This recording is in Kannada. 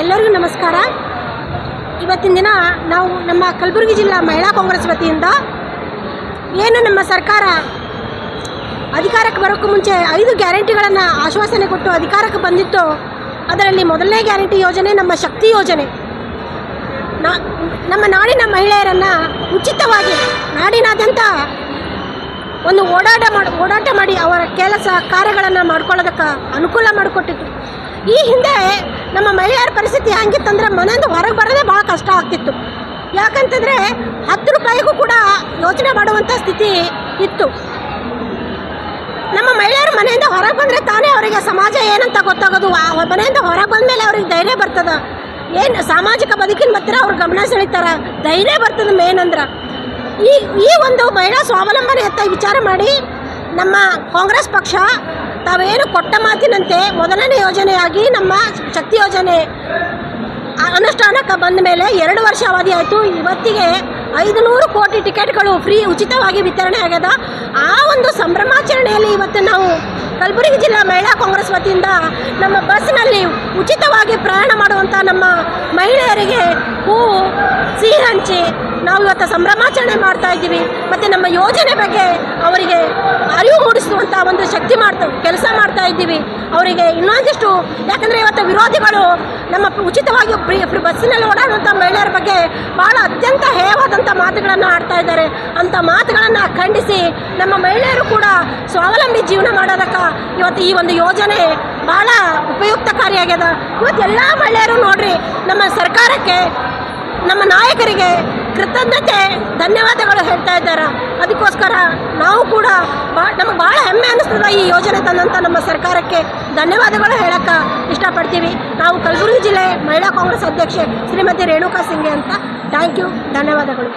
ಎಲ್ಲರಿಗೂ ನಮಸ್ಕಾರ. ಇವತ್ತಿನ ದಿನ ನಾವು ನಮ್ಮ ಕಲಬುರಗಿ ಜಿಲ್ಲಾ ಮಹಿಳಾ ಕಾಂಗ್ರೆಸ್ ವತಿಯಿಂದ ಏನು ನಮ್ಮ ಸರ್ಕಾರ ಅಧಿಕಾರಕ್ಕೆ ಬರೋಕ್ಕೂ ಮುಂಚೆ 5 ಗ್ಯಾರಂಟಿಗಳನ್ನು ಆಶ್ವಾಸನೆ ಕೊಟ್ಟು ಅಧಿಕಾರಕ್ಕೆ ಬಂದಿತ್ತು. ಅದರಲ್ಲಿ ಮೊದಲನೇ ಗ್ಯಾರಂಟಿ ಯೋಜನೆ ನಮ್ಮ ಶಕ್ತಿ ಯೋಜನೆ. ನಮ್ಮ ನಾಡಿನ ಮಹಿಳೆಯರನ್ನು ಉಚಿತವಾಗಿ ನಾಡಿನಾದ್ಯಂತ ಒಂದು ಓಡಾಟ ಮಾಡಿ ಅವರ ಕೆಲಸ ಕಾರ್ಯಗಳನ್ನು ಮಾಡ್ಕೊಳ್ಳೋದಕ್ಕೆ ಅನುಕೂಲ ಮಾಡಿಕೊಟ್ಟಿತ್ತು. ಈ ಹಿಂದೆ ನಮ್ಮ ಮಹಿಳೆಯರ ಪರಿಸ್ಥಿತಿ ಹೆಂಗಿತ್ತಂದ್ರೆ ಮನೆಯಿಂದ ಹೊರಗೆ ಬರೋದೇ ಭಾಳ ಕಷ್ಟ ಆಗ್ತಿತ್ತು. ಯಾಕಂತಂದರೆ 10 ರೂಪಾಯಿಗೂ ಕೂಡ ಯೋಚನೆ ಮಾಡುವಂಥ ಸ್ಥಿತಿ ಇತ್ತು. ನಮ್ಮ ಮಹಿಳೆಯರು ಮನೆಯಿಂದ ಹೊರಗೆ ಬಂದರೆ ತಾನೇ ಅವರಿಗೆ ಸಮಾಜ ಏನಂತ ಗೊತ್ತಾಗೋದು. ಮನೆಯಿಂದ ಹೊರಗೆ ಬಂದ ಮೇಲೆ ಅವ್ರಿಗೆ ಧೈರ್ಯ ಬರ್ತದೆ. ಏನು ಸಾಮಾಜಿಕ ಬದುಕಿನ ಹತ್ತಿರ ಅವ್ರು ಗಮನ ಸೆಳೀತಾರೆ, ಧೈರ್ಯ ಬರ್ತದೆ. ಮೇನ್ ಅಂದ್ರೆ ಈ ಒಂದು ಮಹಿಳಾ ಸ್ವಾವಲಂಬನೆ ಅಂತ ವಿಚಾರ ಮಾಡಿ ನಮ್ಮ ಕಾಂಗ್ರೆಸ್ ಪಕ್ಷ ತಾವೇನು ಕೊಟ್ಟ ಮಾತಿನಂತೆ ಮೊದಲನೇ ಯೋಜನೆಯಾಗಿ ನಮ್ಮ ಶಕ್ತಿ ಯೋಜನೆ ಅನುಷ್ಠಾನಕ್ಕೆ ಬಂದ ಮೇಲೆ 2 ವರ್ಷ ಅವಧಿ ಆಯಿತು. ಇವತ್ತಿಗೆ 500 ಕೋಟಿ ಟಿಕೆಟ್ಗಳು ಫ್ರೀ ಉಚಿತವಾಗಿ ವಿತರಣೆ ಆಗ್ಯದ. ಆ ಒಂದು ಸಂಭ್ರಮಾಚರಣೆಯಲ್ಲಿ ಇವತ್ತು ನಾವು ಕಲಬುರಗಿ ಜಿಲ್ಲಾ ಮಹಿಳಾ ಕಾಂಗ್ರೆಸ್ ವತಿಯಿಂದ ನಮ್ಮ ಬಸ್ನಲ್ಲಿ ಉಚಿತವಾಗಿ ಪ್ರಯಾಣ ಮಾಡುವಂಥ ನಮ್ಮ ಮಹಿಳೆಯರಿಗೆ ಹೂವು ಸಿಹಿ ಹಂಚಿ ನಾವು ಇವತ್ತು ಸಂಭ್ರಮಾಚರಣೆ ಮಾಡ್ತಾ ಇದ್ದೀವಿ. ಮತ್ತು ನಮ್ಮ ಯೋಜನೆ ಬಗ್ಗೆ ಅವರಿಗೆ ಅರಿವು ಮೂಡಿಸುವಂಥ ಒಂದು ಶಕ್ತಿ ಕೆಲಸ ಮಾಡ್ತಾ ಇದ್ದೀವಿ. ಅವರಿಗೆ ಇನ್ನೊಂದಿಷ್ಟು, ಯಾಕಂದರೆ ಇವತ್ತು ವಿರೋಧಿಗಳು ನಮ್ಮ ಉಚಿತವಾಗಿ ಬಸ್ಸಿನಲ್ಲಿ ಓಡಾಡುವಂಥ ಮಹಿಳೆಯರ ಬಗ್ಗೆ ಭಾಳ ಅತ್ಯಂತ ಹೇಯವಾದಂಥ ಮಾತುಗಳನ್ನು ಆಡ್ತಾ ಇದ್ದಾರೆ. ಅಂಥ ಮಾತುಗಳನ್ನು ಖಂಡಿಸಿ ನಮ್ಮ ಮಹಿಳೆಯರು ಕೂಡ ಸ್ವಾವಲಂಬಿ ಜೀವನ ಮಾಡೋದಕ್ಕೆ ಇವತ್ತು ಈ ಒಂದು ಯೋಜನೆ ಭಾಳ ಉಪಯುಕ್ತಕಾರಿಯಾಗ್ಯದ. ಇವತ್ತು ಎಲ್ಲ ಮಹಿಳೆಯರು ನೋಡ್ರಿ ನಮ್ಮ ಸರ್ಕಾರಕ್ಕೆ, ನಮ್ಮ ನಾಯಕರಿಗೆ ಕೃತಜ್ಞತೆ ಧನ್ಯವಾದಗಳು ಹೇಳ್ತಾ ಇದ್ದಾರೆ. ಅದಕ್ಕೋಸ್ಕರ ನಾವು ಕೂಡ ನಮಗೆ ಭಾಳ ಹೆಮ್ಮೆ ಅನ್ನಿಸ್ತದೆ ಈ ಯೋಜನೆ ತಂದಂಥ ನಮ್ಮ ಸರ್ಕಾರಕ್ಕೆ ಧನ್ಯವಾದಗಳು ಹೇಳೋಕ್ಕೆ ಇಷ್ಟಪಡ್ತೀವಿ. ನಾವು ಕಲಬುರಗಿ ಜಿಲ್ಲೆ ಮಹಿಳಾ ಕಾಂಗ್ರೆಸ್ ಅಧ್ಯಕ್ಷೆ ಶ್ರೀಮತಿ ರೇಣುಕಾ ಸಿಂಗೆ ಅಂತ. ಥ್ಯಾಂಕ್ ಯು, ಧನ್ಯವಾದಗಳು.